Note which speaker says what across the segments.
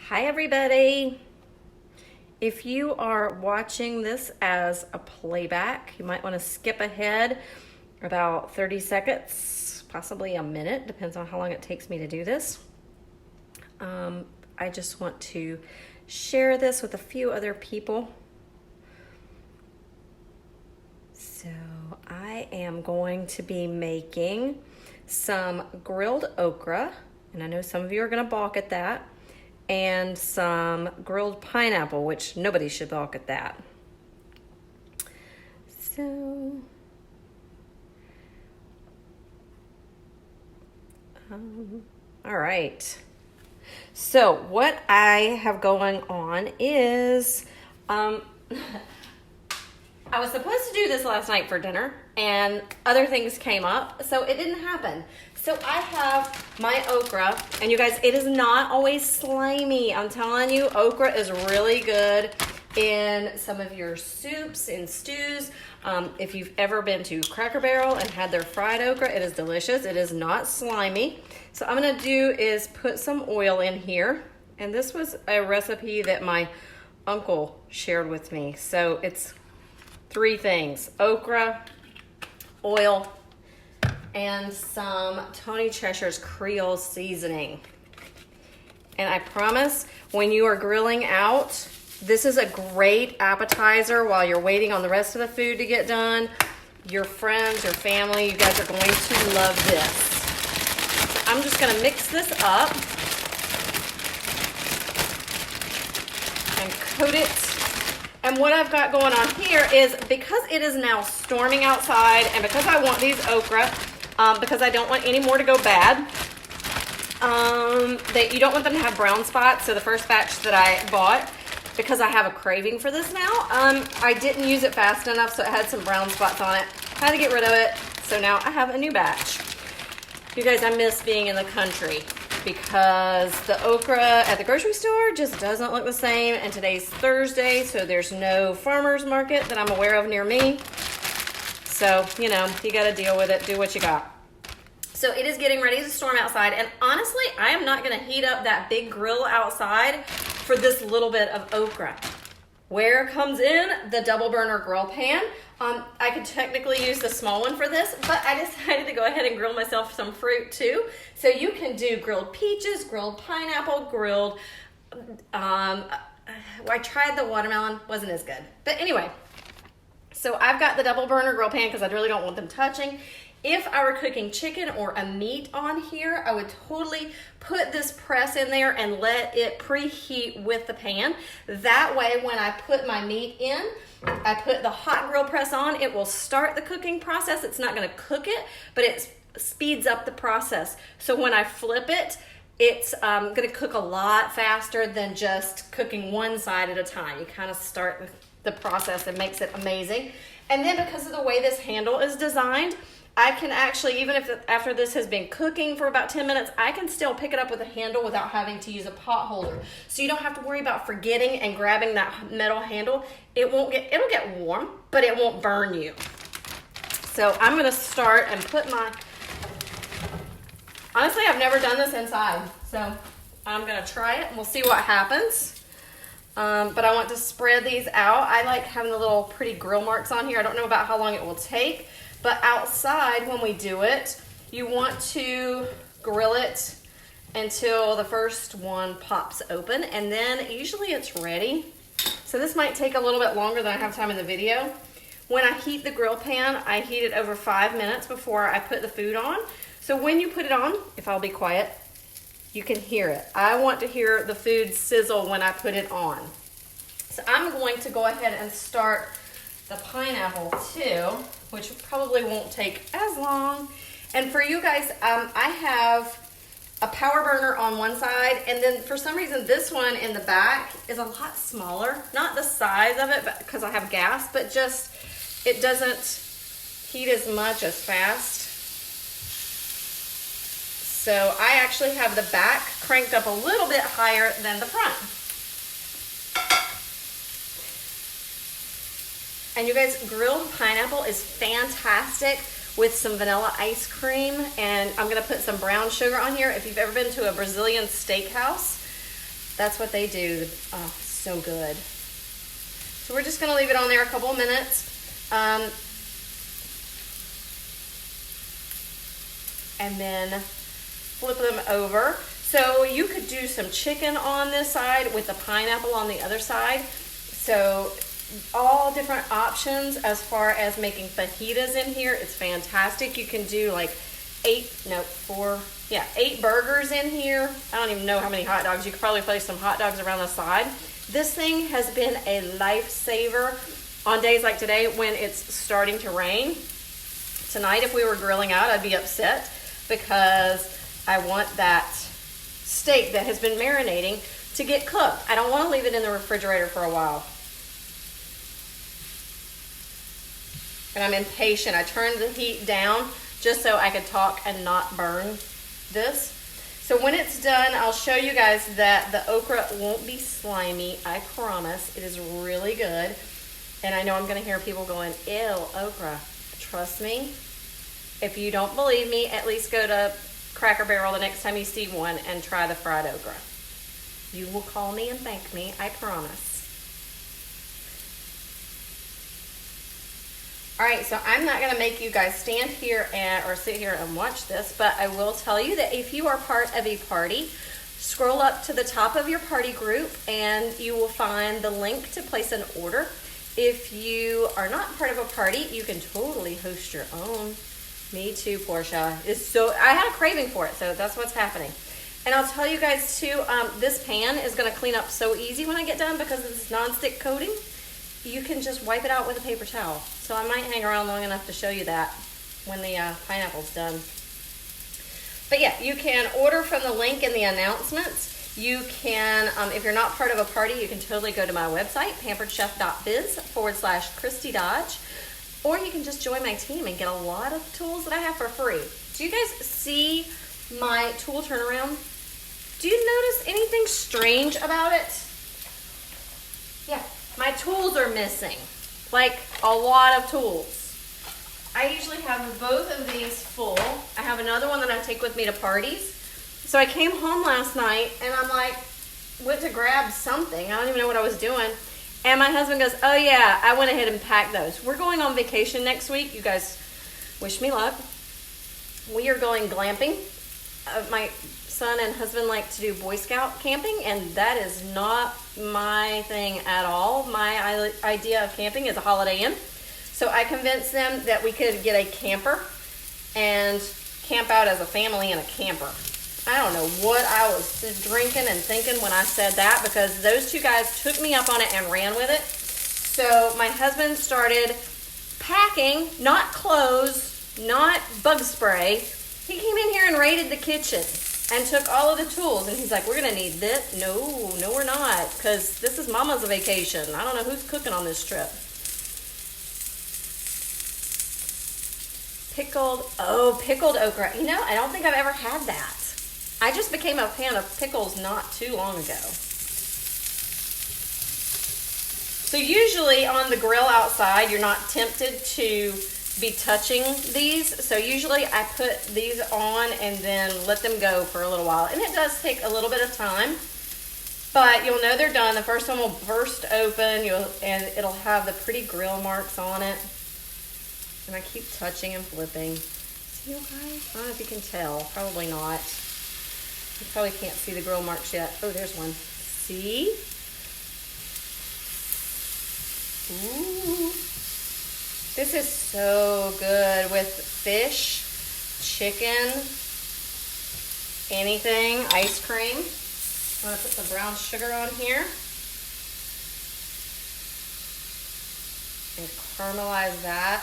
Speaker 1: Hi everybody. If you are watching this as a playback, you might want to skip ahead about 30 seconds, possibly a minute, depends on how long it takes me to do this. I just want to share this with a few other people. So I am going to be making some grilled okra, and I know some of you are going to balk at that, and some grilled pineapple, which nobody should balk at that. So, all right. So what I have going on is, I was supposed to do this last night for dinner and other things came up, so it didn't happen. So I have my okra, and you guys, it is not always slimy. I'm telling you, okra is really good in some of your soups and stews. If you've ever been to Cracker Barrel and had their fried okra, it is delicious. It is not slimy. So I'm gonna do is put some oil in here. And this was a recipe that my uncle shared with me. So it's 3 things: okra, oil, and some Tony Cheshire's Creole seasoning. And I promise, when you are grilling out, this is a great appetizer while you're waiting on the rest of the food to get done. Your friends, your family, you guys are going to love this. So I'm just gonna mix this up and coat it. And what I've got going on here is, because it is now storming outside, and because I want these okra, because I don't want any more to go bad, you don't want them to have brown spots. So the first batch that I bought, because I have a craving for this now, I didn't use it fast enough, so it had some brown spots on it. Had to get rid of it, so now I have a new batch. You guys, I miss being in the country, because the okra at the grocery store just doesn't look the same. And today's Thursday, so there's no farmer's market that I'm aware of near me. So, you know, you got to deal with it, do what you got. So it is getting ready to storm outside, and honestly, I am not going to heat up that big grill outside for this little bit of okra. Where comes in the double burner grill pan. I could technically use the small one for this, but I decided to go ahead and grill myself some fruit too. So you can do grilled peaches, grilled pineapple, grilled, I tried the watermelon, wasn't as good. But anyway, so I've got the double burner grill pan because I really don't want them touching. If I were cooking chicken or a meat on here, I would totally put this press in there and let it preheat with the pan. That way, when I put my meat in, I put the hot grill press on, it will start the cooking process. It's not gonna cook it, but it speeds up the process. So when I flip it, it's gonna cook a lot faster than just cooking one side at a time. You kind of start with the process and makes it amazing. And then because of the way this handle is designed, I can actually, even if after this has been cooking for about 10 minutes, I can still pick it up with a handle without having to use a pot holder. So you don't have to worry about forgetting and grabbing that metal handle. It'll get warm, but it won't burn you. So I'm gonna start and put honestly, I've never done this inside. So I'm gonna try it and we'll see what happens. But I want to spread these out. I like having the little pretty grill marks on here. I don't know about how long it will take. But outside, when we do it, you want to grill it until the first one pops open, and then usually it's ready. So this might take a little bit longer than I have time in the video. When I heat the grill pan, I heat it over 5 minutes before I put the food on. So when you put it on, if I'll be quiet, you can hear it. I want to hear the food sizzle when I put it on. So I'm going to go ahead and start the pineapple too, which probably won't take as long. And for you guys, I have a power burner on one side, and then for some reason this one in the back is a lot smaller. Not the size of it, but because I have gas, but just it doesn't heat as much as fast. So I actually have the back cranked up a little bit higher than the front. And you guys, grilled pineapple is fantastic with some vanilla ice cream, and I'm gonna put some brown sugar on here. If you've ever been to a Brazilian steakhouse, That's what they do. Oh, so good. So we're just gonna leave it on there a couple of minutes. And then flip them over. So you could do some chicken on this side with the pineapple on the other side. So all different options as far as making fajitas in here. It's fantastic. You can do like 8 burgers in here. I don't even know how many hot dogs. You could probably place some hot dogs around the side. This thing has been a lifesaver on days like today when it's starting to rain. Tonight, if we were grilling out, I'd be upset because I want that steak that has been marinating to get cooked. I don't want to leave it in the refrigerator for a while. And I'm impatient. I turned the heat down just so I could talk and not burn this. So when it's done, I'll show you guys that the okra won't be slimy. I promise. It is really good. And I know I'm going to hear people going, ew, okra. Trust me. If you don't believe me, at least go to Cracker Barrel the next time you see one and try the fried okra. You will call me and thank me. I promise. All right, so I'm not gonna make you guys stand here or sit here and watch this, but I will tell you that if you are part of a party, scroll up to the top of your party group and you will find the link to place an order. If you are not part of a party, you can totally host your own. Me too, Portia. I had a craving for it, so that's what's happening. And I'll tell you guys too, this pan is gonna clean up so easy when I get done because of this nonstick coating. You can just wipe it out with a paper towel. So I might hang around long enough to show you that when the pineapple's done. But yeah, you can order from the link in the announcements. You can, if you're not part of a party, you can totally go to my website, pamperedchef.biz/Christy Dodge. Or you can just join my team and get a lot of tools that I have for free. Do you guys see my tool turnaround? Do you notice anything strange about it? Yeah. My tools are missing, like a lot of tools. I usually have both of these full. I have another one that I take with me to parties. So I came home last night and I'm like, went to grab something. I don't even know what I was doing. And my husband goes, oh yeah, I went ahead and packed those. We're going on vacation next week. You guys wish me luck. We are going glamping. My son and husband like to do Boy Scout camping, and that is not my thing at all. My idea of camping is a Holiday Inn. So I convinced them that we could get a camper and camp out as a family in a camper. I don't know what I was drinking and thinking when I said that, because those two guys took me up on it and ran with it. So my husband started packing, not clothes, not bug spray. He came in here and raided the kitchen and took all of the tools, and he's like, we're gonna need this. No, we're not, because this is Mama's vacation. I don't know who's cooking on this trip. Pickled okra. You know, I don't think I've ever had that. I just became a fan of pickles not too long ago. So usually on the grill outside, you're not tempted to be touching these. So usually I put these on and then let them go for a little while. And it does take a little bit of time, but you'll know they're done. The first one will burst open and it'll have the pretty grill marks on it. And I keep touching and flipping. See you guys? I don't know if you can tell. Probably not. You probably can't see the grill marks yet. Oh, there's one. See? Ooh. This is so good with fish, chicken, anything, ice cream. I'm going to put some brown sugar on here and caramelize that.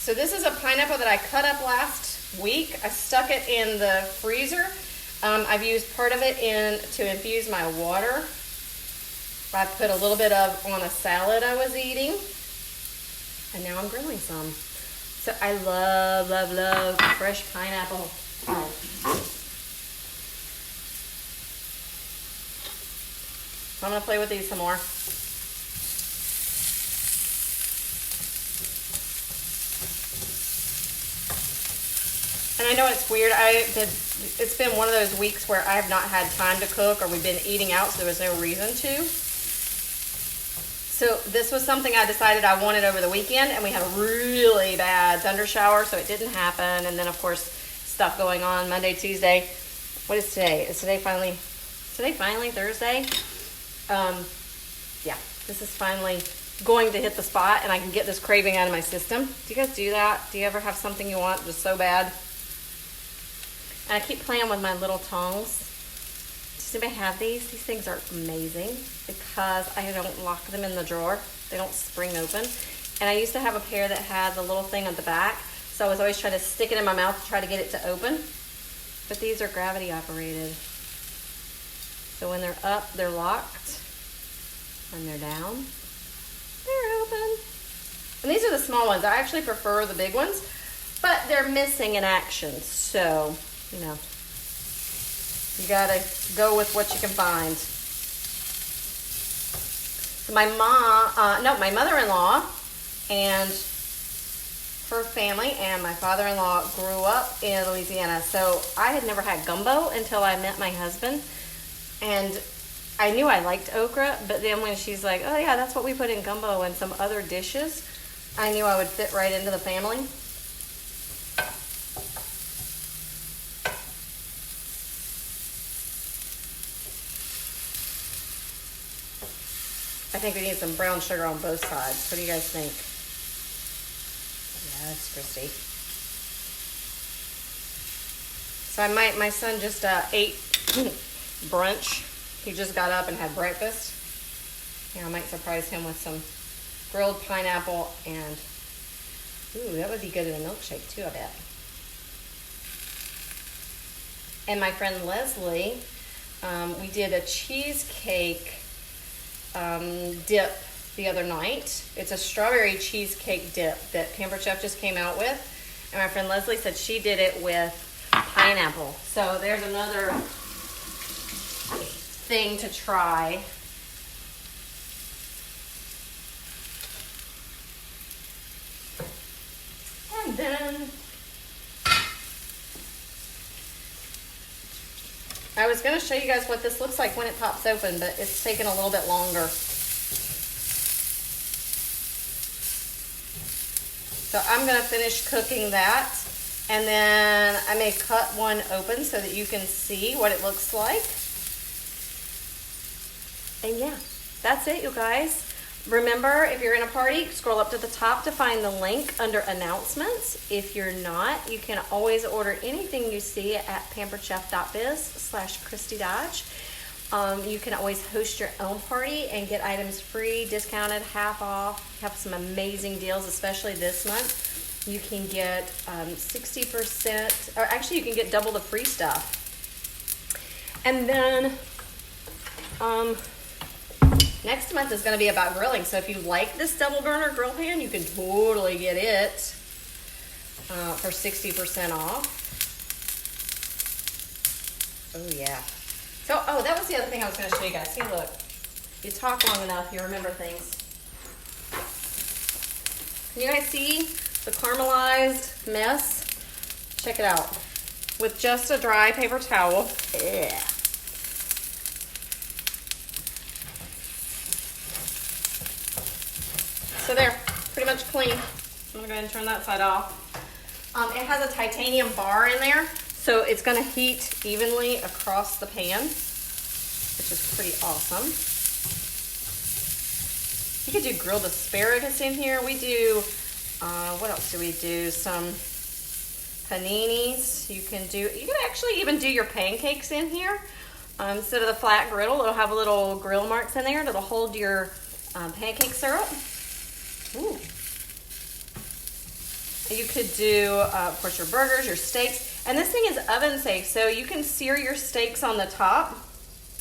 Speaker 1: So this is a pineapple that I cut up last week. I stuck it in the freezer. I've used part of it to infuse my water. I put a little bit on a salad I was eating. And now I'm grilling some. So I love fresh pineapple. So I'm gonna play with these some more. And I know it's weird. It's been one of those weeks where I have not had time to cook, or we've been eating out, so there was no reason to. So this was something I decided I wanted over the weekend, and we had a really bad thunder shower, so it didn't happen. And then, of course, stuff going on Monday, Tuesday. What is today? Is today finally Thursday? Yeah, this is finally going to hit the spot, and I can get this craving out of my system. Do you guys do that? Do you ever have something you want just so bad? And I keep playing with my little tongs. Does anybody have these? These things are amazing because I don't lock them in the drawer. They don't spring open. And I used to have a pair that had the little thing at the back, so I was always trying to stick it in my mouth to try to get it to open. But these are gravity operated. So when they're up, they're locked. When they're down, they're open. And these are the small ones. I actually prefer the big ones, but they're missing in action. So, you know, you gotta go with what you can find. So my mother-in-law and her family and my father-in-law grew up in Louisiana. So I had never had gumbo until I met my husband. And I knew I liked okra, but then when she's like, oh yeah, that's what we put in gumbo and some other dishes, I knew I would fit right into the family. I think we need some brown sugar on both sides. What do you guys think? Yes, Christy. So my son just ate brunch. He just got up and had breakfast. Yeah, I might surprise him with some grilled pineapple and, ooh, that would be good in a milkshake too, I bet. And my friend Leslie, we did a cheesecake dip the other night. It's a strawberry cheesecake dip that Pampered Chef just came out with. And my friend Leslie said she did it with pineapple. So there's another thing to try. And then I was going to show you guys what this looks like when it pops open, but it's taken a little bit longer. So I'm going to finish cooking that, and then I may cut one open so that you can see what it looks like. And yeah, that's it, you guys. Remember, if you're in a party, scroll up to the top to find the link under announcements. If you're not, you can always order anything you see at pamperedchef.biz/Christy Dodge. You can always host your own party and get items free, discounted, half off. You have some amazing deals, especially this month. You can get 60%, or actually you can get double the free stuff. And then next month is going to be about grilling. So if you like this double burner grill pan, you can totally get it for 60% off. Oh yeah. So, oh, that was the other thing I was going to show you guys. See, look. You talk long enough, you remember things. Can you guys see the caramelized mess? Check it out. With just a dry paper towel. Ugh. So there, pretty much clean. I'm gonna go ahead and turn that side off. It has a titanium bar in there, so it's gonna heat evenly across the pan, which is pretty awesome. You could do grilled asparagus in here. We do, what else do we do? Some paninis. You can actually even do your pancakes in here. Instead of the flat griddle, it'll have little grill marks in there that'll hold your pancake syrup. Ooh. You could do, of course, your burgers, your steaks. And this thing is oven safe, so you can sear your steaks on the top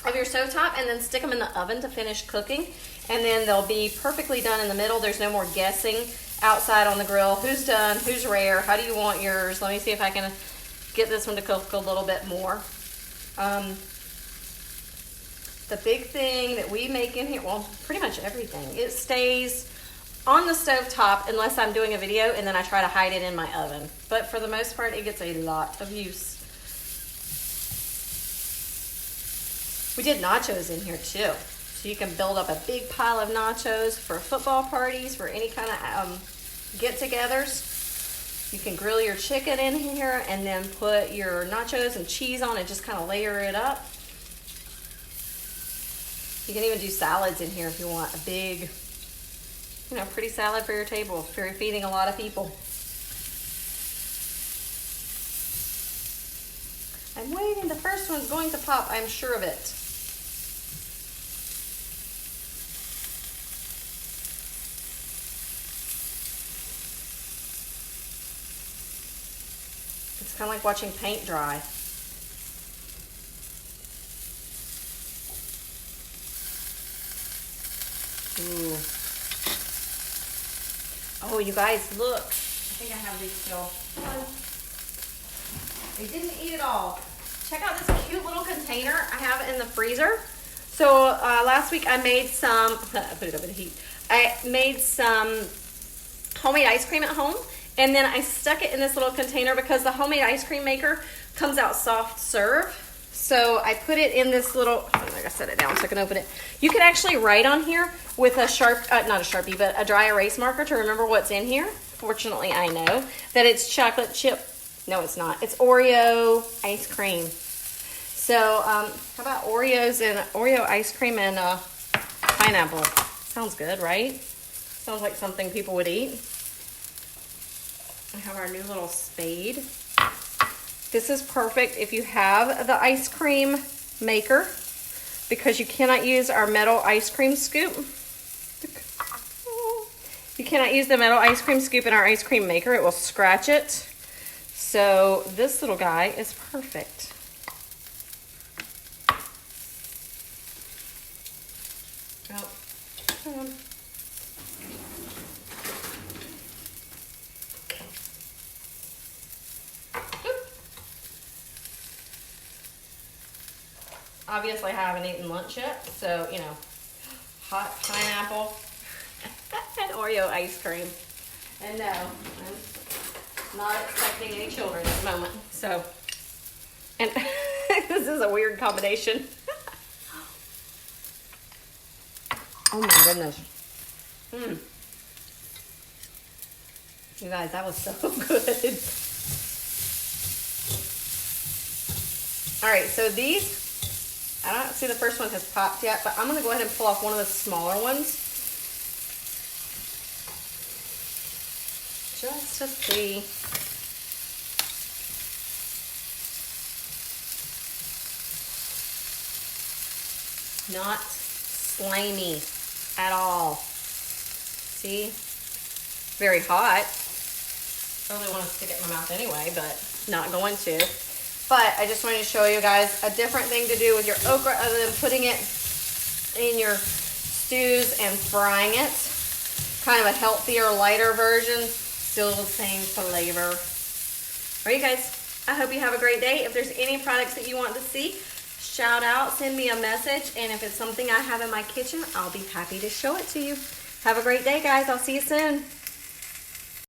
Speaker 1: of your stovetop and then stick them in the oven to finish cooking. And then they'll be perfectly done in the middle. There's no more guessing outside on the grill. Who's done? Who's rare? How do you want yours? Let me see if I can get this one to cook a little bit more. The big thing that we make in here, well, pretty much everything, it stays on the stove top unless I'm doing a video, and then I try to hide it in my oven. But for the most part, it gets a lot of use. We did nachos in here too. So you can build up a big pile of nachos for football parties, for any kind of get-togethers. You can grill your chicken in here and then put your nachos and cheese on and just kind of layer it up. You can even do salads in here if you want a big, pretty salad for your table if you're feeding a lot of people. I'm waiting. The first one's going to pop, I'm sure of it. It's kind of like watching paint dry. Ooh. Oh, you guys, look. I think I have these still. I didn't eat it all. Check out this cute little container I have in the freezer. So last week I made some, I put it up in the heat. I made some homemade ice cream at home. And then I stuck it in this little container because the homemade ice cream maker comes out soft serve. So I put it in this little, I think I set it down so I can open it. You can actually write on here with a not a Sharpie, but a dry erase marker to remember what's in here. Fortunately, I know that it's chocolate chip. No, it's not. It's Oreo ice cream. So how about Oreo ice cream and pineapple? Sounds good, right? Sounds like something people would eat. We have our new little spade. This is perfect if you have the ice cream maker because you cannot use our metal ice cream scoop. You cannot use the metal ice cream scoop in our ice cream maker. It will scratch it. So this little guy is perfect. Oh, come on. Obviously, I haven't eaten lunch yet, so, hot pineapple and Oreo ice cream. And no, I'm not expecting any children at the moment, so. And this is a weird combination. Oh my goodness. You guys, that was so good. All right, so these, I don't see the first one has popped yet, but I'm going to go ahead and pull off one of the smaller ones. Just to see. Not slimy at all. See? Very hot. I really want to stick it in my mouth anyway, but not going to. But I just wanted to show you guys a different thing to do with your okra other than putting it in your stews and frying it. Kind of a healthier, lighter version. Still the same flavor. All right, you guys. I hope you have a great day. If there's any products that you want to see, shout out, send me a message. And if it's something I have in my kitchen, I'll be happy to show it to you. Have a great day, guys. I'll see you soon.